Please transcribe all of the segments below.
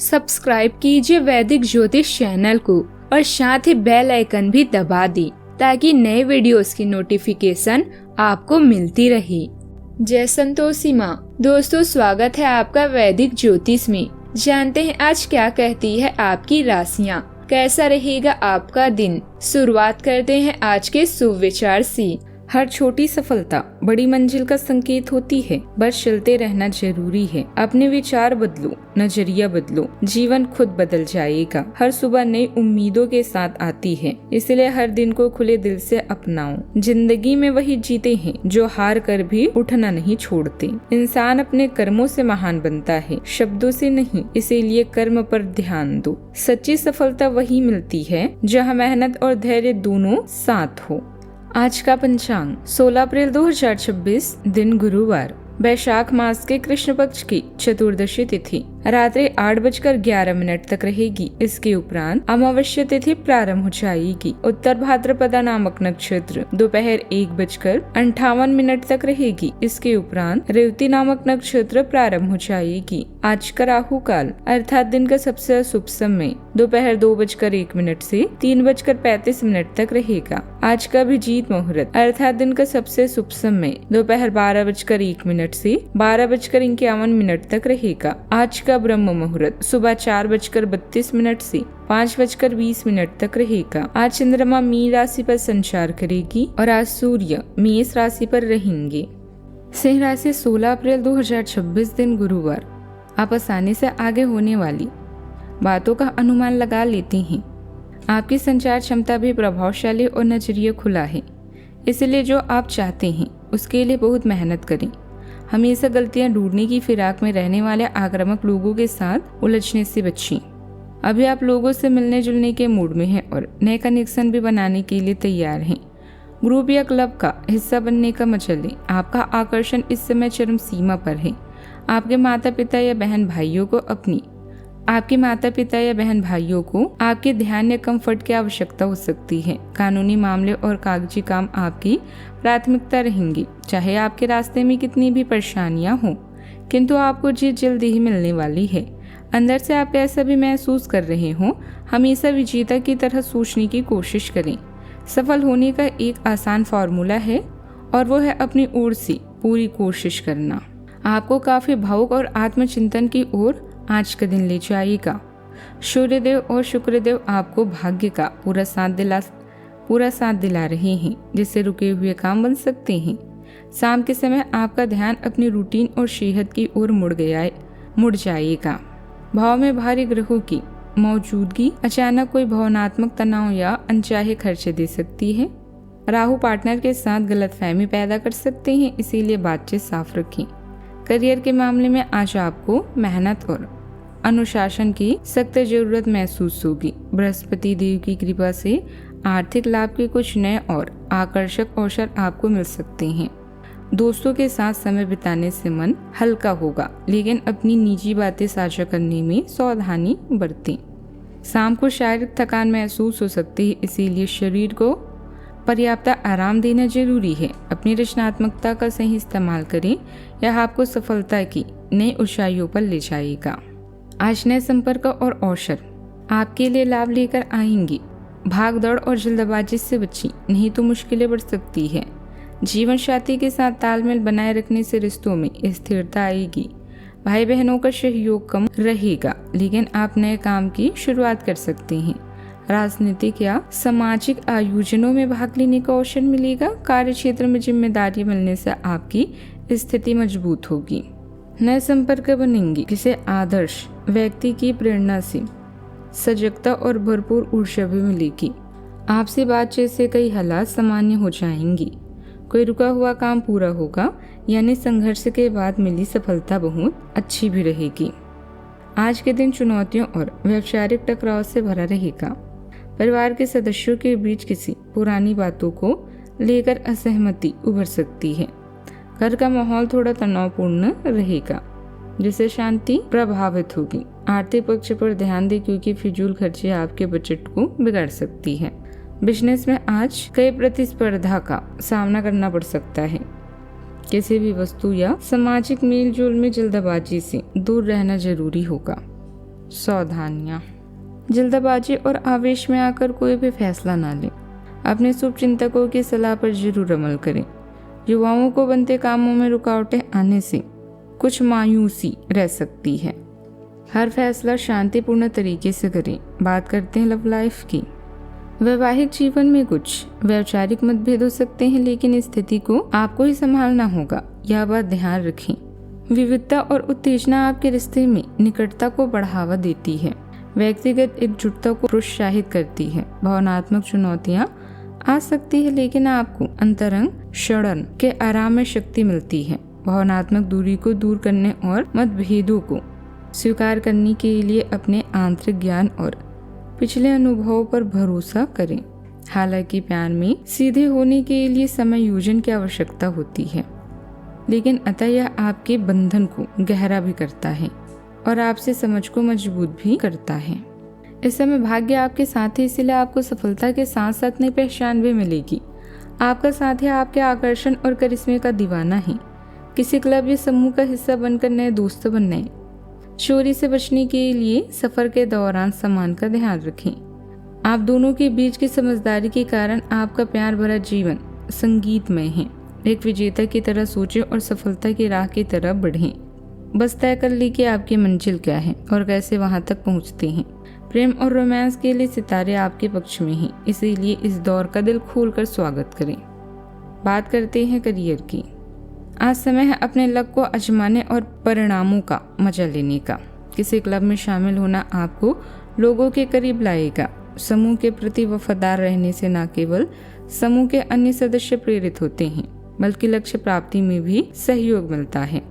Subscribe कीजिए वैदिक ज्योतिष चैनल को और साथ ही बेल आइकन भी दबा दी ताकि नए वीडियोस की नोटिफिकेशन आपको मिलती रहे। जय संतोषी माँ। दोस्तों, स्वागत है आपका वैदिक ज्योतिष में। जानते हैं आज क्या कहती है आपकी राशियाँ, कैसा रहेगा आपका दिन। शुरुआत करते हैं आज के शुभ विचार से। हर छोटी सफलता बड़ी मंजिल का संकेत होती है। बस चलते रहना जरूरी है। अपने विचार बदलो, नजरिया बदलो, जीवन खुद बदल जाएगा। हर सुबह नई उम्मीदों के साथ आती है, इसलिए हर दिन को खुले दिल से अपनाओ। जिंदगी में वही जीते हैं जो हार कर भी उठना नहीं छोड़ते। इंसान अपने कर्मों से महान बनता है, शब्दों से नहीं, इसीलिए कर्म पर ध्यान दो। सच्ची सफलता वही मिलती है जहाँ मेहनत और धैर्य दोनों साथ हो। आज का पंचांग 16 अप्रैल 2026, दिन गुरुवार, वैशाख मास के कृष्ण पक्ष की चतुर्दशी तिथि रात्रि 8:11 तक रहेगी। इसके उपरांत अमावस्या तिथि प्रारंभ हो जाएगी। उत्तर भाद्रपदा नामक नक्षत्र दोपहर 1:58 तक रहेगी। इसके उपरांत रेवती नामक नक्षत्र प्रारंभ हो जाएगी। आज का राहु काल अर्थात दिन का सबसे शुभ समय दोपहर 2:01 से 3:35 तक रहेगा। आज का अभिजीत मुहूर्त अर्थात दिन का सबसे शुभ समय दोपहर 12:01 से 12:51 तक रहेगा। आज का ब्रह्म मुहूर्त सुबह 4:32 से 5:20 तक रहेगा। आज चंद्रमा मीन राशि पर संचार करेगी और आज सूर्य मेष राशि पर रहेंगे। सिंह राशि 16 अप्रैल 2026, दिन गुरुवार, आप आसानी से आगे होने वाली बातों का अनुमान लगा लेते हैं। आपकी संचार क्षमता भी प्रभावशाली और नजरिया खुला है, इसलिए जो आप चाहते हैं उसके लिए बहुत मेहनत करें। हमेशा गलतियां ढूंढने की फिराक में रहने वाले आक्रामक लोगों के साथ उलझने से बचें। अभी आप लोगों से मिलने जुलने के मूड में हैं और नए कनेक्शन भी बनाने के लिए तैयार हैं। ग्रुप या क्लब का हिस्सा बनने का मजा लें। आपका आकर्षण इस समय चरम सीमा पर है। आपके माता पिता या बहन भाइयों को आपके ध्यान या कंफर्ट की आवश्यकता हो सकती है। कानूनी मामले और कागजी काम आपकी प्राथमिकता रहेंगी। चाहे आपके रास्ते में कितनी भी परेशानियां हो, किंतु आपको जीत जल्दी ही मिलने वाली है। अंदर से आप ऐसा भी महसूस कर रहे हो, हमेशा विजेता की तरह सोचने की कोशिश करें। सफल होने का एक आसान फॉर्मूला है और वो है अपनी ओर से पूरी कोशिश करना। आपको काफी भावुक और आत्मचिंतन की ओर आज का दिन ले जाएगा। सूर्यदेव और शुक्रदेव आपको भाग्य का पूरा साथ दिला रहे हैं, जिससे रुके हुए काम बन सकते हैं। शाम के समय आपका ध्यान अपनी रूटीन और सेहत की ओर मुड़ जाएगा। भाव में भारी ग्रहों की मौजूदगी अचानक कोई भावनात्मक तनाव या अनचाहे खर्चे दे सकती है। राहु पार्टनर के साथ गलतफहमी पैदा कर सकते हैं, इसीलिए बातचीत साफ रखें। करियर के मामले में आज आपको मेहनत और अनुशासन की सख्त जरूरत महसूस होगी। बृहस्पति देव की कृपा से आर्थिक लाभ के कुछ नए और आकर्षक अवसर आपको मिल सकते हैं। दोस्तों के साथ समय बिताने से मन हल्का होगा, लेकिन अपनी निजी बातें साझा करने में सावधानी बरतें। शाम को शारीरिक थकान महसूस हो सकती है, इसीलिए शरीर को पर्याप्त आराम देना जरूरी है। अपनी रचनात्मकता का सही इस्तेमाल करें, यह आपको सफलता की नई ऊंचाइयों पर ले जाएगा। आज नए संपर्क और अवसर आपके लिए लाभ लेकर आएंगी। भाग दौड़ और जल्दबाजी से बचें, नहीं तो मुश्किलें बढ़ सकती है। जीवन साथी के साथ तालमेल बनाए रखने से रिश्तों में स्थिरता आएगी। भाई बहनों का सहयोग कम रहेगा, लेकिन आप नए काम की शुरुआत कर सकते हैं। राजनीतिक या सामाजिक आयोजनों में भाग लेने का अवसर मिलेगा। कार्य क्षेत्र में जिम्मेदारी मिलने से आपकी स्थिति मजबूत होगी। नए संपर्क बनेंगे। किसी आदर्श व्यक्ति की प्रेरणा से सजगता और भरपूर ऊर्जा भी मिलेगी। आपसे बातचीत से कई हालात सामान्य हो जाएंगी। कोई रुका हुआ काम पूरा होगा, यानी संघर्ष के बाद मिली सफलता बहुत अच्छी भी रहेगी। आज के दिन चुनौतियों और वैचारिक टकराव से भरा रहेगा। परिवार के सदस्यों के बीच किसी पुरानी बातों को लेकर असहमति उभर सकती है। घर का माहौल थोड़ा तनावपूर्ण रहेगा, जिससे शांति प्रभावित होगी। आर्थिक पक्ष पर ध्यान दें, क्योंकि फिजूल खर्चे आपके बजट को बिगाड़ सकती है। बिजनेस में आज कई प्रतिस्पर्धा का सामना करना पड़ सकता है। किसी भी वस्तु या सामाजिक मेल जोल में जल्दबाजी से दूर रहना जरूरी होगा। सावधानियाँ। जल्दबाजी और आवेश में आकर कोई भी फैसला ना लें। अपने शुभचिंतकों की सलाह पर जरूर अमल करें। युवाओं को बनते कामों में रुकावटें आने से कुछ मायूसी रह सकती है। हर फैसला शांतिपूर्ण तरीके से करें। बात करते हैं लव लाइफ की। वैवाहिक जीवन में कुछ वैचारिक मतभेद हो सकते हैं, लेकिन इस स्थिति को आपको ही संभालना होगा, यह बात ध्यान रखें। विविधता और उत्तेजना आपके रिश्ते में निकटता को बढ़ावा देती है, व्यक्तिगत एकजुटता को प्रोत्साहित करती है। भावनात्मक चुनौतियां आ सकती है, लेकिन आपको अंतरंग क्षरण के आराम में शक्ति मिलती है। भावनात्मक दूरी को दूर करने और मतभेदों को स्वीकार करने के लिए अपने आंतरिक ज्ञान और पिछले अनुभवों पर भरोसा करें। हालांकि प्यार में सीधे होने के लिए समायोजन की आवश्यकता होती है, लेकिन अतः यह आपके बंधन को गहरा भी करता है और आपसे समझ को मजबूत भी करता है। इस समय भाग्य आपके साथ है, इसलिए आपको सफलता के साथ साथ नई पहचान भी मिलेगी। आपका साथी आपके आकर्षण और करिश्मे का दीवाना है। किसी क्लब या समूह का हिस्सा बनकर नए दोस्त बनने। चोरी से बचने के लिए सफर के दौरान सामान का ध्यान रखें। आप दोनों के बीच की समझदारी के कारण आपका प्यार भरा जीवन संगीतमय है। एक विजेता की तरह सोचें और सफलता की राह की तरफ बढ़ें। बस तय कर ली कि आपकी मंजिल क्या है और कैसे वहां तक पहुंचते हैं। प्रेम और रोमांस के लिए सितारे आपके पक्ष में हैं, इसीलिए इस दौर का दिल खोलकर स्वागत करें। बात करते हैं करियर की। आज समय है अपने लक को आजमाने और परिणामों का मजा लेने का। किसी क्लब में शामिल होना आपको लोगों के करीब लाएगा। समूह के प्रति वफादार रहने से न केवल समूह के अन्य सदस्य प्रेरित होते हैं, बल्कि लक्ष्य प्राप्ति में भी सहयोग मिलता है।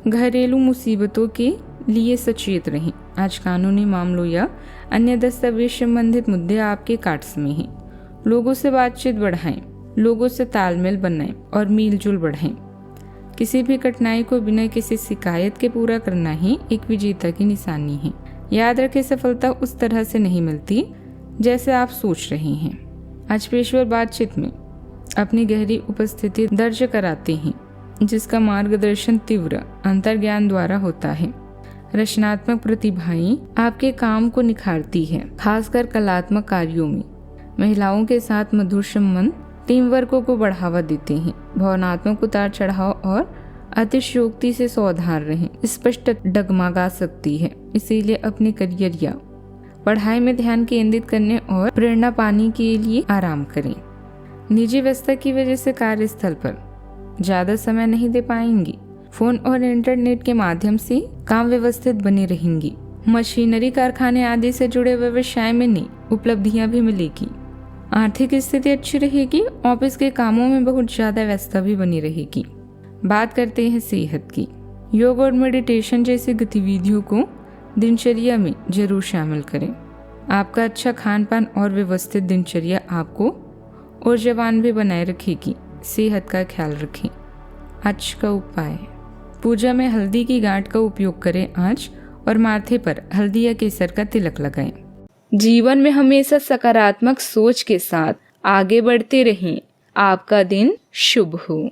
घरेलू मुसीबतों के लिए सचेत रहें। आज कानूनी मामलों या अन्य दस्तावेज संबंधित मुद्दे आपके काट्स में हैं। लोगों से बातचीत बढ़ाएं, लोगों से तालमेल बनाएं और मीलजुल बढ़ाएं। किसी भी कठिनाई को बिना किसी शिकायत के पूरा करना ही एक विजेता की निशानी है। याद रखें, सफलता उस तरह से नहीं मिलती जैसे आप सोच रहे हैं। आज पेशेवर बातचीत में अपनी गहरी उपस्थिति दर्ज कराते हैं, जिसका मार्गदर्शन तीव्र अंतर्ज्ञान द्वारा होता है। रचनात्मक प्रतिभाएं आपके काम को निखारती है, खासकर कलात्मक कार्यों में। महिलाओं के साथ मधुर संबंध टीम वर्क को बढ़ावा देते हैं। भावनात्मक उतार चढ़ाव और अतिशयोक्ति से सावधान रहें, स्पष्ट डगमगा सकती है। इसीलिए अपने करियर या पढ़ाई में ध्यान केंद्रित करने और प्रेरणा पाने के लिए आराम करें। निजी व्यस्तता की वजह से कार्यस्थल पर ज्यादा समय नहीं दे पाएंगी। फोन और इंटरनेट के माध्यम से काम व्यवस्थित बनी रहेंगी। मशीनरी, कारखाने आदि से जुड़े व्यवसाय में नई उपलब्धियां भी मिलेगी। आर्थिक स्थिति अच्छी रहेगी। ऑफिस के कामों में बहुत ज्यादा व्यस्तता भी बनी रहेगी। बात करते हैं सेहत की। योग और मेडिटेशन जैसी गतिविधियों को दिनचर्या में जरूर शामिल करें। आपका अच्छा खान पान और व्यवस्थित दिनचर्या आपको और जवान भी बनाए रखेगी। सेहत का ख्याल रखें। आज का उपाय, पूजा में हल्दी की गांठ का उपयोग करें आज, और माथे पर हल्दी या केसर का तिलक लगाएं। जीवन में हमेशा सकारात्मक सोच के साथ आगे बढ़ते रहें। आपका दिन शुभ हो।